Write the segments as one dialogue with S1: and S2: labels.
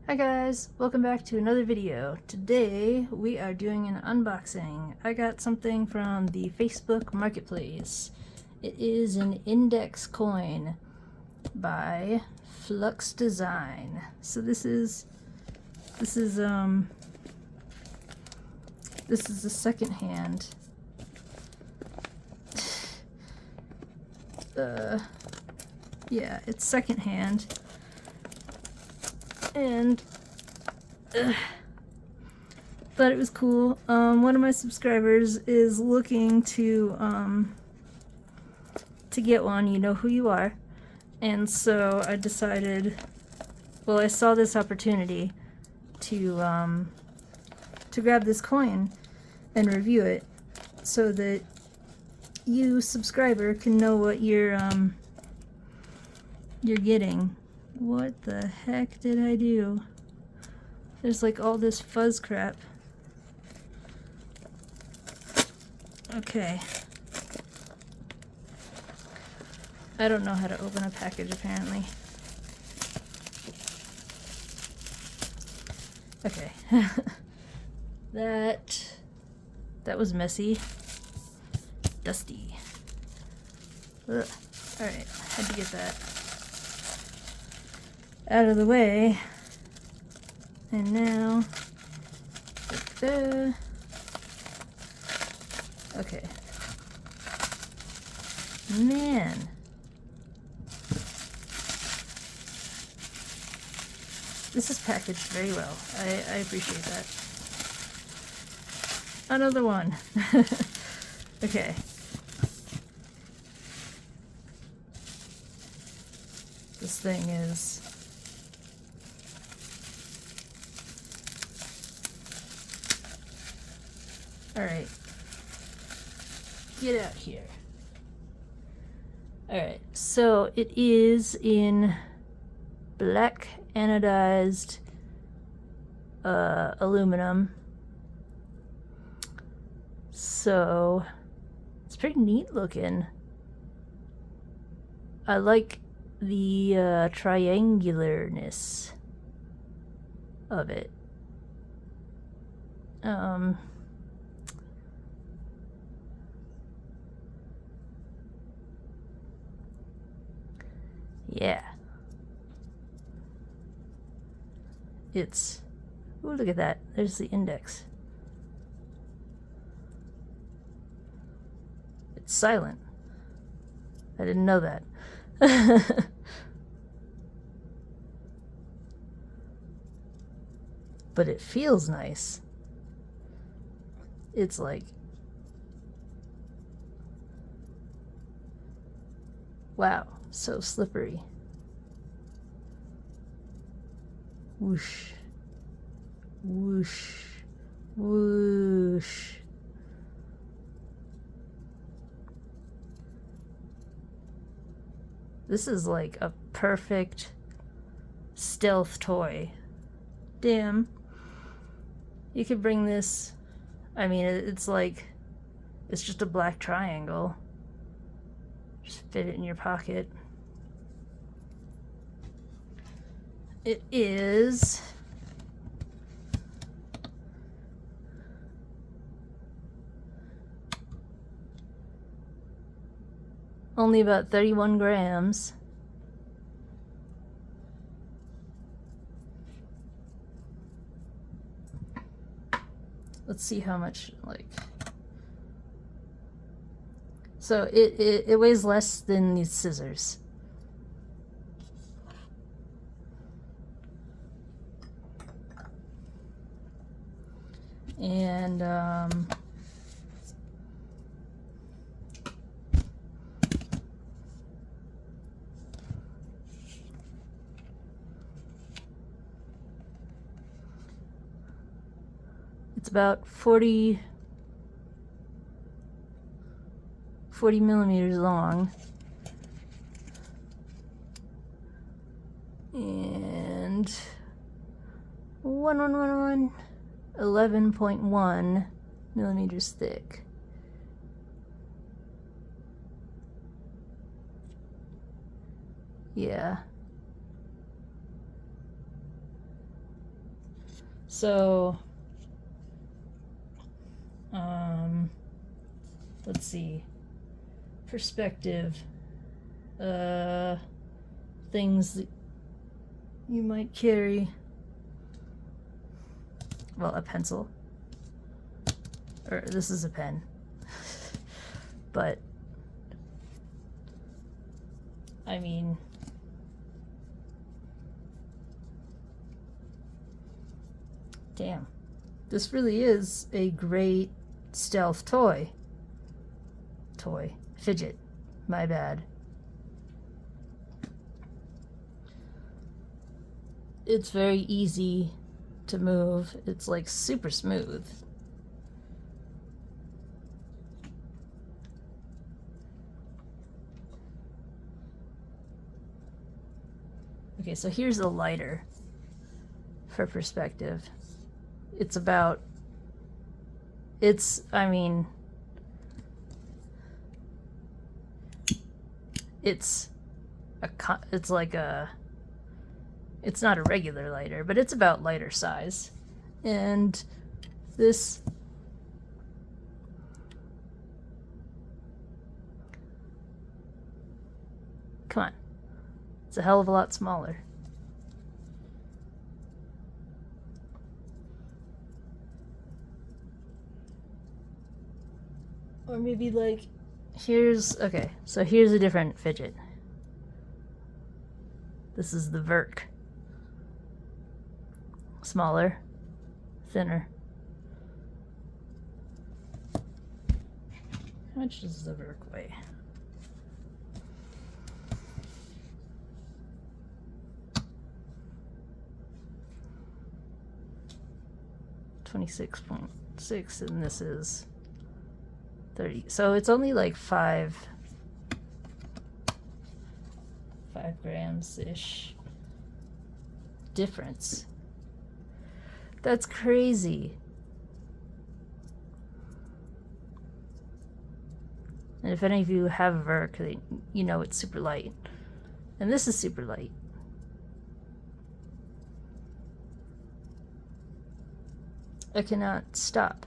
S1: Hi guys, welcome back to another video. Today we are doing an unboxing. I got something from the Facebook Marketplace. It is an INDX coin by Fluxx Design. So this is the second hand. Yeah, it's second hand. And thought it was cool. One of my subscribers is looking to get one. You know who you are. And so I decided, well, I saw this opportunity to grab this coin and review it, so that you, subscriber, can know what you're getting. What the heck did I do? There's like all this fuzz crap. Okay. I don't know how to open a package apparently. Okay. That was messy. Dusty. Ugh. Alright, had to get that out of the way. And now, okay. Man. This is packaged very well. I appreciate that. Another one. Okay. This thing is alright. Get out here. Alright, so it is in black anodized aluminum. So it's pretty neat looking. I like the triangularness of it. Yeah. It's, ooh, look at that. There's the index. It's silent. I didn't know that. But it feels nice. It's like, wow, so slippery. Whoosh, whoosh, whoosh. This is like a perfect stealth toy. Damn. You could bring this, I mean, it's like, it's just a black triangle. Just fit it in your pocket. It is only about 31 grams. Let's see how much, like, so it weighs less than these scissors. And it's about 40 millimeters long. And 11.1 millimeters thick. Yeah. So, let's see. Perspective. Things that you might carry. Well, a pencil. Or this is a pen. But, I mean, damn. This really is a great stealth toy. Fidget. My bad. It's very easy to move. It's like super smooth. Okay, so here's a lighter for perspective. I mean, it's not a regular lighter, but it's about lighter size. And this, come on, it's a hell of a lot smaller. Or maybe like, okay, so here's a different fidget. This is the Verk. Smaller, thinner. How much does the Verk weigh? .6, and this is 30. So it's only like 5 grams-ish difference. That's crazy. And if any of you have a Verk, you know it's super light. And this is super light. I cannot stop.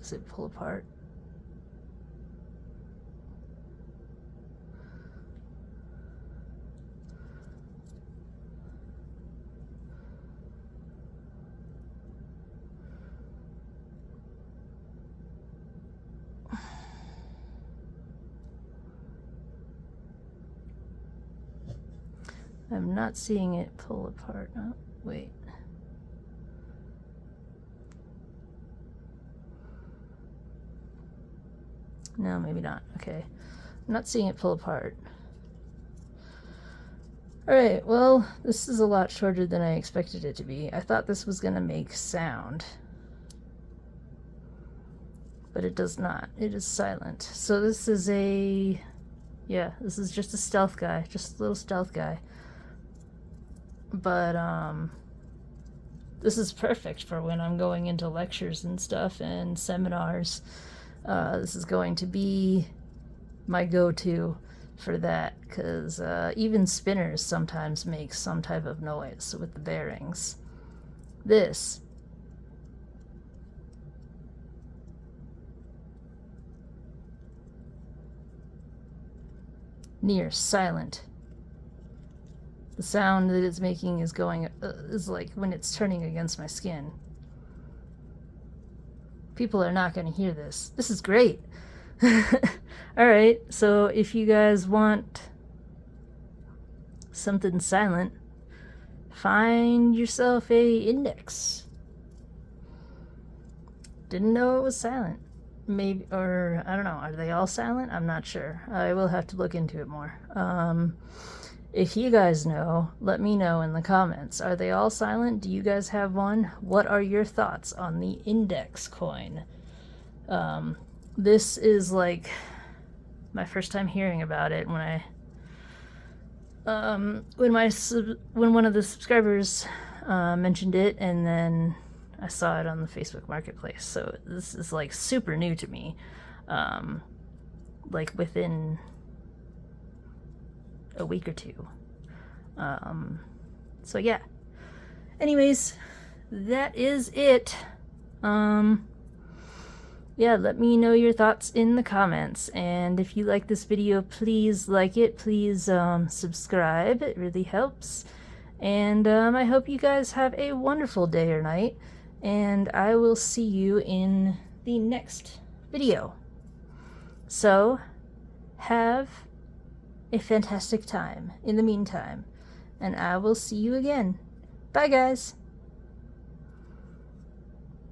S1: Does it pull apart? I'm not seeing it pull apart. Oh, wait. No, maybe not. Okay. I'm not seeing it pull apart. Alright, well, this is a lot shorter than I expected it to be. I thought this was going to make sound. But it does not. It is silent. So this is this is just a stealth guy. Just a little stealth guy. But, this is perfect for when I'm going into lectures and stuff and seminars. This is going to be my go-to for that, because even spinners sometimes make some type of noise with the bearings. This near silent. The sound that it's making is is like when it's turning against my skin. People are not going to hear this. This is great. Alright, so if you guys want something silent, find yourself a INDX. Didn't know it was silent. Maybe, or I don't know, are they all silent? I'm not sure. I will have to look into it more. If you guys know, let me know in the comments. Are they all silent? Do you guys have one? What are your thoughts on the INDX coin? This is like my first time hearing about it when one of the subscribers mentioned it, and then I saw it on the Facebook Marketplace. So this is like super new to me. Like within a week or two. So yeah. Anyways, that is it. Yeah, let me know your thoughts in the comments, and if you like this video, please like it, please subscribe, it really helps, and I hope you guys have a wonderful day or night, and I will see you in the next video. So, have a fantastic time in the meantime, and I will see you again. Bye guys!